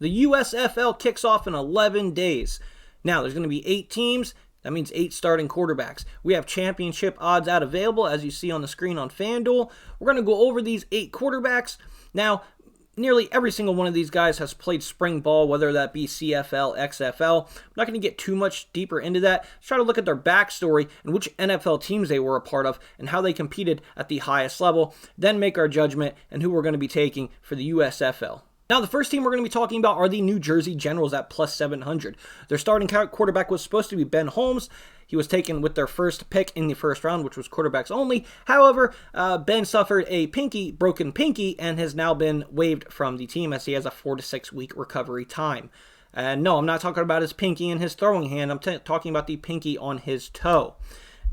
The USFL kicks off in 11 days. Now, there's going to be 8 teams. That means 8 starting quarterbacks. We have championship odds out available, as you see on the screen on FanDuel. We're going to go over these 8 quarterbacks. Now, nearly every single one of these guys has played spring ball, whether that be CFL, XFL. I'm not going to get too much deeper into that. Let's try to look at their backstory and which NFL teams they were a part of and how they competed at the highest level. Then make our judgment and who we're going to be taking for the USFL. Now, the first team we're going to be talking about are the New Jersey Generals at plus 700. Their starting quarterback was supposed to be Ben Holmes. He was taken with their first pick in the first round, which was quarterbacks only. However, Ben suffered a broken pinky, and has now been waived from the team as he has a 4 to 6 week recovery time. And no, I'm not talking about his pinky in his throwing hand. I'm talking about the pinky on his toe.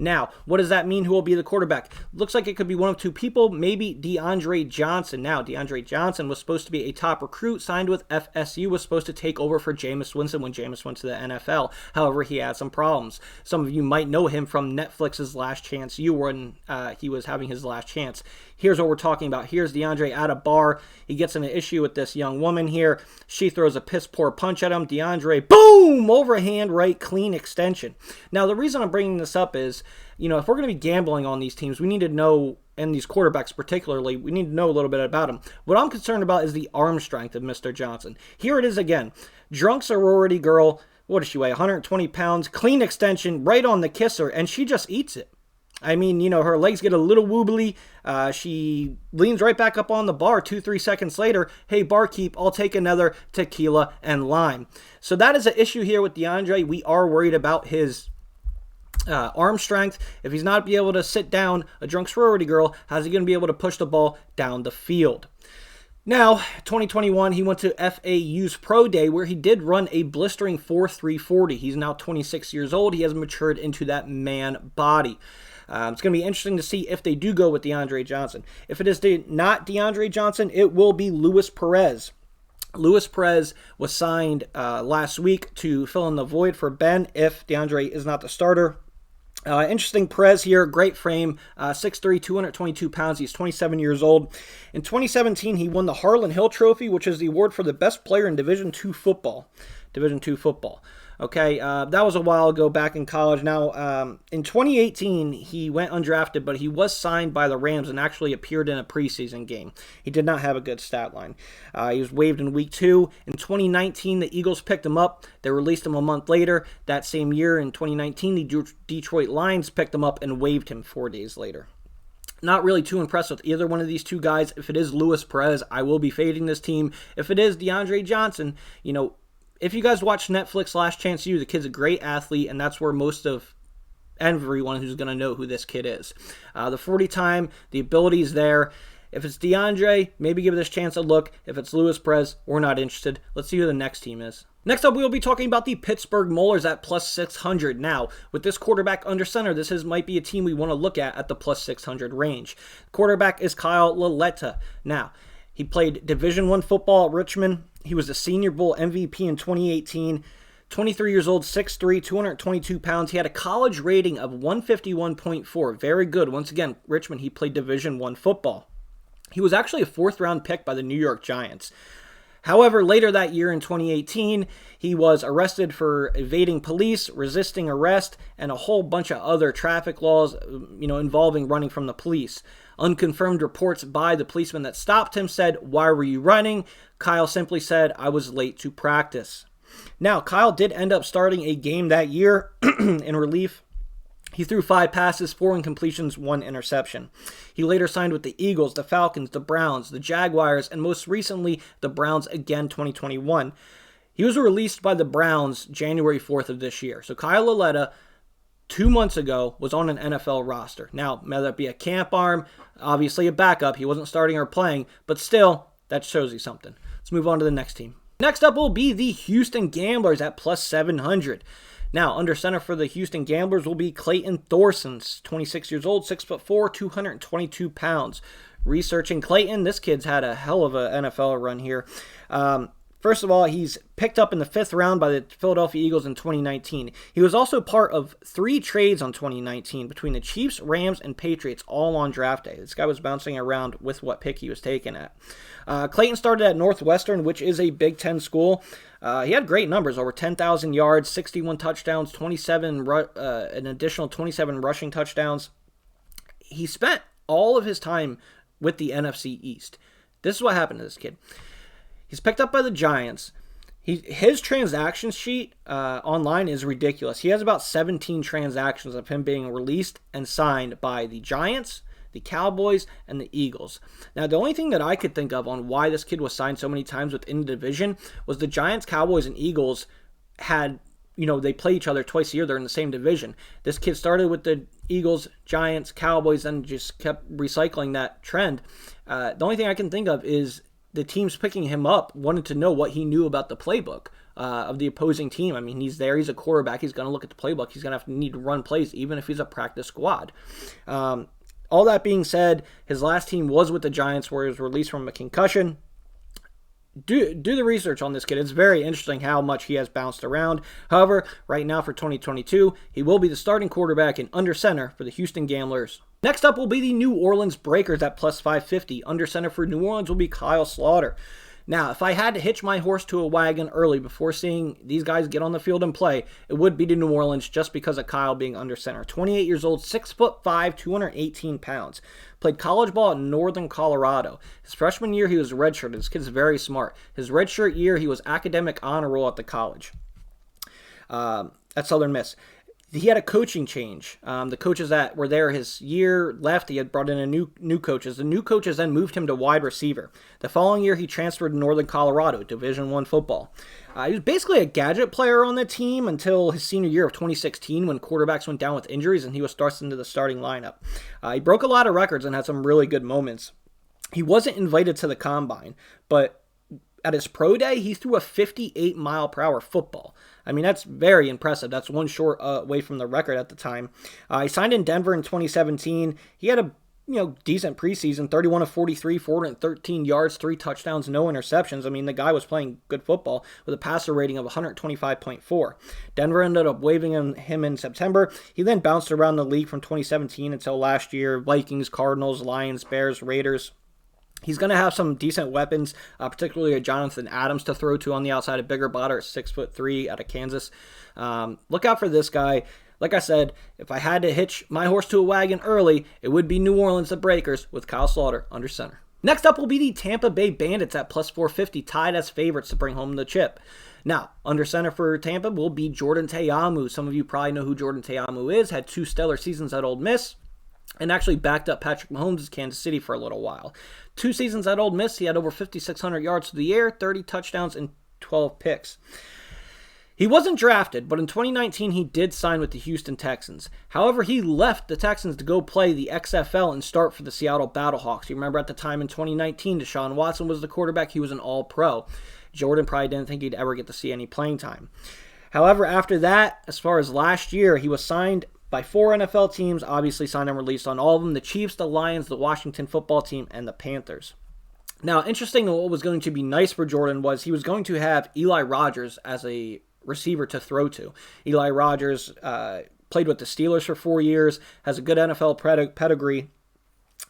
Now, what does that mean? Who will be the quarterback? Looks like it could be one of 2 people, maybe DeAndre Johnson. Now, DeAndre Johnson was supposed to be a top recruit, signed with FSU, was supposed to take over for Jameis Winston when Jameis went to the NFL. However, he had some problems. Some of you might know him from Netflix's Last Chance U when he was having his last chance. Here's what we're talking about. Here's DeAndre at a bar. He gets in an issue with this young woman here. She throws a piss-poor punch at him. DeAndre, boom, overhand right, clean extension. Now, the reason I'm bringing this up is, if we're going to be gambling on these teams, we need to know, and these quarterbacks particularly, we need to know a little bit about them. What I'm concerned about is the arm strength of Mr. Johnson. Here it is again. Drunk sorority girl, what does she weigh, 120 pounds, clean extension, right on the kisser, and she just eats it. I mean, her legs get a little wobbly. She leans right back up on the bar 2-3 seconds later. Hey, barkeep, I'll take another tequila and lime. So that is an issue here with DeAndre. We are worried about his arm strength. If he's not be able to sit down a drunk sorority girl, how's he going to be able to push the ball down the field? Now, 2021, he went to FAU's Pro Day where he did run a blistering 4.340. He's now 26 years old. He has matured into that man body. It's going to be interesting to see if they do go with DeAndre Johnson. If it is not DeAndre Johnson, it will be Luis Perez. Luis Perez was signed last week to fill in the void for Ben if DeAndre is not the starter. Interesting Perez here, great frame, 6'3", 222 pounds. He's 27 years old. In 2017, he won the Harlan Hill Trophy, which is the award for the best player in Division II football. Okay, that was a while ago back in college. Now, in 2018, he went undrafted, but he was signed by the Rams and actually appeared in a preseason game. He did not have a good stat line. He was waived in week 2. In 2019, the Eagles picked him up. They released him a month later. That same year, in 2019, the Detroit Lions picked him up and waived him 4 days later. Not really too impressed with either one of these two guys. If it is Luis Perez, I will be fading this team. If it is DeAndre Johnson, if you guys watch Netflix Last Chance U, the kid's a great athlete, and that's where most of everyone who's going to know who this kid is. The 40 time, the ability is there. If it's DeAndre, maybe give this chance a look. If it's Luis Perez, we're not interested. Let's see who the next team is. Next up, we will be talking about the Pittsburgh Molars at plus 600. Now, with this quarterback under center, this might be a team we want to look at the plus 600 range. Quarterback is Kyle Laletta. Now, he played Division I football at Richmond. He was a Senior Bowl MVP in 2018. 23 years old, 6'3", 222 pounds. He had a college rating of 151.4. Very good. Once again, Richmond, he played Division I football. He was actually a 4th-round pick by the New York Giants. However, later that year in 2018, he was arrested for evading police, resisting arrest, and a whole bunch of other traffic laws, involving running from the police. Unconfirmed reports by the policeman that stopped him said, "Why were you running?" Kyle simply said, "I was late to practice." Now, Kyle did end up starting a game that year in relief. He threw 5 passes, 4 incompletions, 1 interception. He later signed with the Eagles, the Falcons, the Browns, the Jaguars, and most recently, the Browns again 2021. He was released by the Browns January 4th of this year. So Kyle Laletta, 2 months ago, was on an NFL roster. Now, whether it be a camp arm, obviously a backup, he wasn't starting or playing, but still, that shows you something. Let's move on to the next team. Next up will be the Houston Gamblers at plus 700. Now, under center for the Houston Gamblers will be Clayton Thorson, 26 years old, 6'4", 222 pounds. Researching Clayton, this kid's had a hell of a NFL run here. First of all, he's picked up in the 5th round by the Philadelphia Eagles in 2019. He was also part of 3 trades on 2019 between the Chiefs, Rams, and Patriots, all on draft day. This guy was bouncing around with what pick he was taken at. Clayton started at Northwestern, which is a Big Ten school. He had great numbers, over 10,000 yards, 61 touchdowns, an additional 27 rushing touchdowns. He spent all of his time with the NFC East. This is what happened to this kid. He's picked up by the Giants. His transaction sheet online is ridiculous. He has about 17 transactions of him being released and signed by the Giants, the Cowboys, and the Eagles. Now, the only thing that I could think of on why this kid was signed so many times within the division was the Giants, Cowboys, and Eagles had, they play each other twice a year. They're in the same division. This kid started with the Eagles, Giants, Cowboys, and just kept recycling that trend. The only thing I can think of is the teams picking him up wanted to know what he knew about the playbook of the opposing team. I mean, he's there. He's a quarterback. He's going to look at the playbook. He's going to need to run plays, even if he's a practice squad. All that being said, his last team was with the Giants, where he was released from a concussion. Do the research on this kid. It's very interesting how much he has bounced around. However, right now for 2022, he will be the starting quarterback and under center for the Houston Gamblers. Next up will be the New Orleans Breakers at plus 550. Under center for New Orleans will be Kyle Slaughter. Now, if I had to hitch my horse to a wagon early before seeing these guys get on the field and play, it would be to New Orleans just because of Kyle being under center. 28 years old, 6'5", 218 pounds. Played college ball at Northern Colorado. His freshman year, he was redshirted. This kid's very smart. His redshirt year, he was academic honor roll at the college at Southern Miss. He had a coaching change. The coaches that were there his year left. He had brought in a new coaches. The new coaches then moved him to wide receiver. The following year, he transferred to Northern Colorado, Division I football. He was basically a gadget player on the team until his senior year of 2016 when quarterbacks went down with injuries and he was thrust into the starting lineup. He broke a lot of records and had some really good moments. He wasn't invited to the combine, but at his pro day, he threw a 58-mile-per-hour football. I mean, that's very impressive. That's one short away from the record at the time. He signed in Denver in 2017. He had a decent preseason, 31 of 43, 413 yards, 3 touchdowns, no interceptions. I mean, the guy was playing good football with a passer rating of 125.4. Denver ended up waiving him in September. He then bounced around the league from 2017 until last year. Vikings, Cardinals, Lions, Bears, Raiders. He's going to have some decent weapons, particularly a Jonathan Adams to throw to on the outside, a bigger body at 6'3" out of Kansas. Look out for this guy. Like I said, if I had to hitch my horse to a wagon early, it would be New Orleans, the Breakers, with Kyle Slaughter under center. Next up will be the Tampa Bay Bandits at plus 450, tied as favorites to bring home the chip. Now, under center for Tampa will be Jordan Tayamu. Some of you probably know who Jordan Tayamu is. Had 2 stellar seasons at Ole Miss, and actually backed up Patrick Mahomes' at Kansas City for a little while. 2 seasons at Ole Miss, he had over 5,600 yards through the air, 30 touchdowns, and 12 picks. He wasn't drafted, but in 2019 he did sign with the Houston Texans. However, he left the Texans to go play the XFL and start for the Seattle Battlehawks. You remember at the time in 2019, Deshaun Watson was the quarterback. He was an all-pro. Jordan probably didn't think he'd ever get to see any playing time. However, after that, as far as last year, he was signed by 4 NFL teams, obviously signed and released on all of them: the Chiefs, the Lions, the Washington football team, and the Panthers. Now, interesting, what was going to be nice for Jordan was he was going to have Eli Rogers as a receiver to throw to. Eli Rogers played with the Steelers for 4 years, has a good NFL pedigree,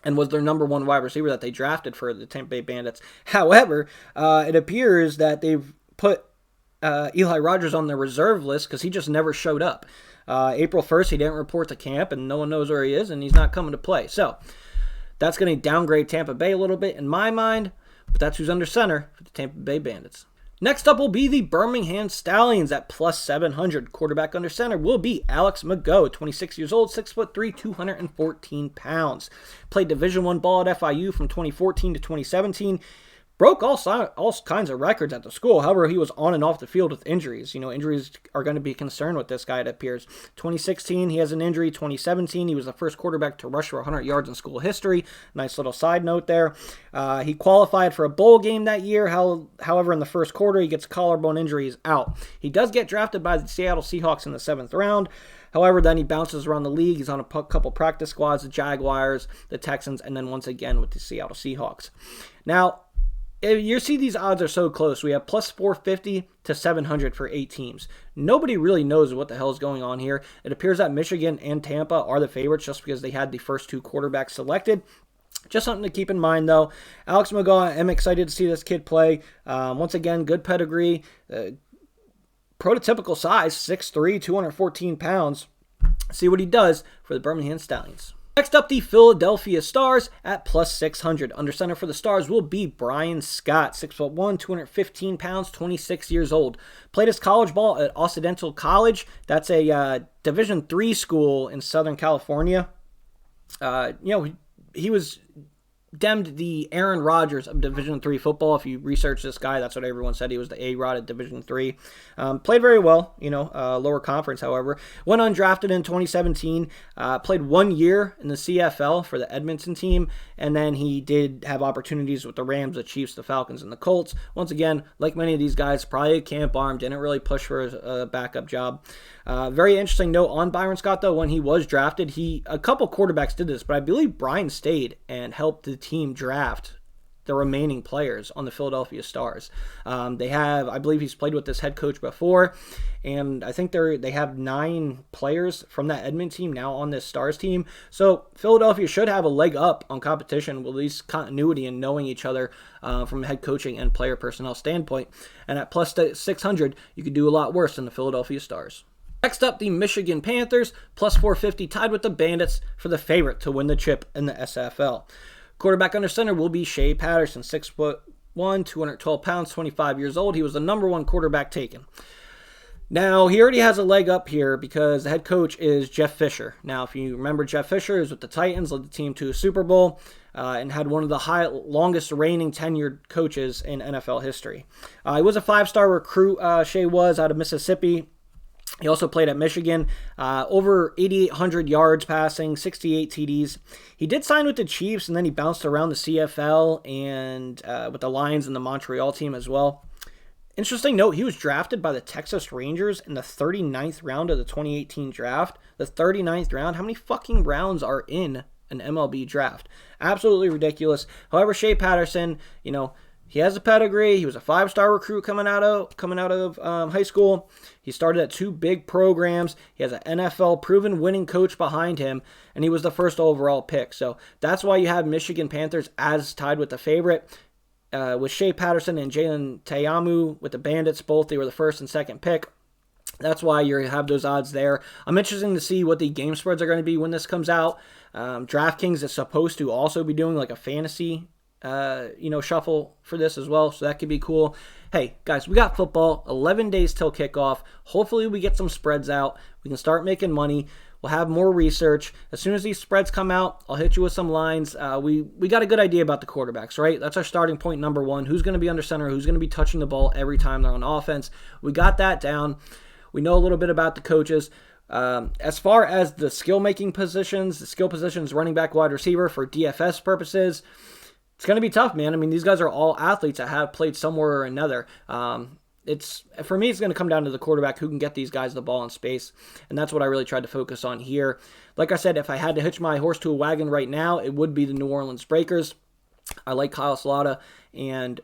and was their number 1 wide receiver that they drafted for the Tampa Bay Bandits. However, it appears that they've put Eli Rogers on the reserve list because he just never showed up. April 1st, he didn't report to camp, and no one knows where he is, and he's not coming to play. So that's going to downgrade Tampa Bay a little bit in my mind, but that's who's under center for the Tampa Bay Bandits. Next up will be the Birmingham Stallions at plus 700. Quarterback under center will be Alex Mcgowan, 26 years old, 6'3", 214 pounds. Played Division I ball at FIU from 2014 to 2017. Broke all kinds of records at the school. However, he was on and off the field with injuries. Injuries are going to be a concern with this guy, it appears. 2016, he has an injury. 2017, he was the first quarterback to rush for 100 yards in school history. Nice little side note there. He qualified for a bowl game that year. However, in the first quarter, he gets a collarbone injury. He's out. He does get drafted by the Seattle Seahawks in the 7th round. However, then he bounces around the league. He's on a couple practice squads, the Jaguars, the Texans, and then once again with the Seattle Seahawks. Now, You see these odds are so close. We have plus 450 to 700 for 8 teams. Nobody really knows what the hell is going on here. It appears that Michigan and Tampa are the favorites just because they had the first 2 quarterbacks selected. Just something to keep in mind, though. Alex Mcgowan, I'm excited to see this kid play. Once again, good pedigree. Prototypical size, 6'3", 214 pounds. See what he does for the Birmingham Stallions. Next up, the Philadelphia Stars at plus 600. Under center for the Stars will be Brian Scott, 6'1", 215 pounds, 26 years old. Played his college ball at Occidental College. That's a Division III school in Southern California. He was deemed the Aaron Rodgers of Division III football. If you research this guy, that's what everyone said. He was the A-Rod at Division III. Played very well, lower conference, however. Went undrafted in 2017. Played 1 year in the CFL for the Edmonton team, and then he did have opportunities with the Rams, the Chiefs, the Falcons, and the Colts. Once again, like many of these guys, probably a camp arm, didn't really push for a backup job. Very interesting note on Byron Scott, though, when he was drafted, a couple quarterbacks did this, but I believe Brian stayed and helped the team draft the remaining players on the Philadelphia Stars. I believe he's played with this head coach before, and I think they have 9 players from that Edmonton team now on this Stars team. So Philadelphia should have a leg up on competition with at least continuity and knowing each other from a head coaching and player personnel standpoint. And at plus 600, you could do a lot worse than the Philadelphia Stars. Next up, the Michigan Panthers, plus 450, tied with the Bandits for the favorite to win the chip in the SFL. Quarterback under center will be Shea Patterson, 6'1", 212 pounds, 25 years old. He was the number 1 quarterback taken. Now, he already has a leg up here because the head coach is Jeff Fisher. Now, if you remember, Jeff Fisher is with the Titans, led the team to a Super Bowl, and had one of the longest reigning tenured coaches in NFL history. He was a 5-star recruit, Shea was, out of Mississippi. He also played at Michigan, over 8,800 yards passing, 68 TDs. He did sign with the Chiefs, and then he bounced around the CFL and with the Lions and the Montreal team as well. Interesting note, he was drafted by the Texas Rangers in the 39th round of the 2018 draft. The 39th round, how many fucking rounds are in an MLB draft? Absolutely ridiculous. However, Shea Patterson, he has a pedigree. He was a 5-star recruit coming out of high school. He started at 2 big programs. He has an NFL proven winning coach behind him, and he was the first overall pick. So that's why you have Michigan Panthers as tied with the favorite. With Shea Patterson and Jalen Tayamu with the Bandits, both they were the first and second pick. That's why you have those odds there. I'm interested to see what the game spreads are going to be when this comes out. DraftKings is supposed to also be doing like a fantasy shuffle for this as well, so that could be cool. Hey guys, we got football, 11 days till kickoff. Hopefully we get some spreads out, we can start making money. We'll have more research as soon as these spreads come out. I'll hit you with some lines. We got a good idea about the quarterbacks, right? That's our starting point number 1. Who's going to be under center, who's going to be touching the ball every time they're on offense. We got that down. We know a little bit about the coaches. As far as the skill positions, running back, wide receiver for DFS purposes, it's going to be tough, man. I mean, these guys are all athletes that have played somewhere or another. For me, it's going to come down to the quarterback who can get these guys the ball in space, and that's what I really tried to focus on here. Like I said, if I had to hitch my horse to a wagon right now, it would be the New Orleans Breakers. I like Kyle Laletta, and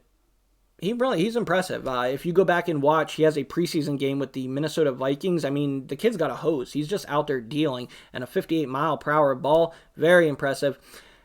he's impressive. If you go back and watch, he has a preseason game with the Minnesota Vikings. I mean, the kid's got a hose. He's just out there dealing, and a 58-mile-per-hour ball, very impressive.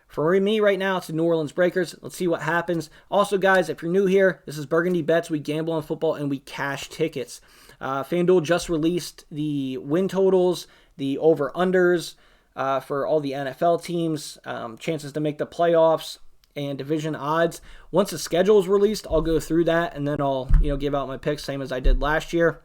For me right now, it's the New Orleans Breakers. Let's see what happens. Also, guys, if you're new here, this is Burgundy Bets. We gamble on football and we cash tickets. FanDuel just released the win totals, the over-unders for all the NFL teams, chances to make the playoffs, and division odds. Once the schedule is released, I'll go through that, and then I'll give out my picks, same as I did last year.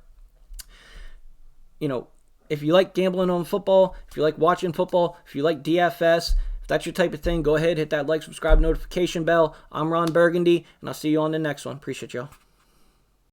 If you like gambling on football, if you like watching football, if you like DFS, if that's your type of thing, go ahead, hit that like, subscribe, notification bell. I'm Ron Burgundy, and I'll see you on the next one. Appreciate y'all.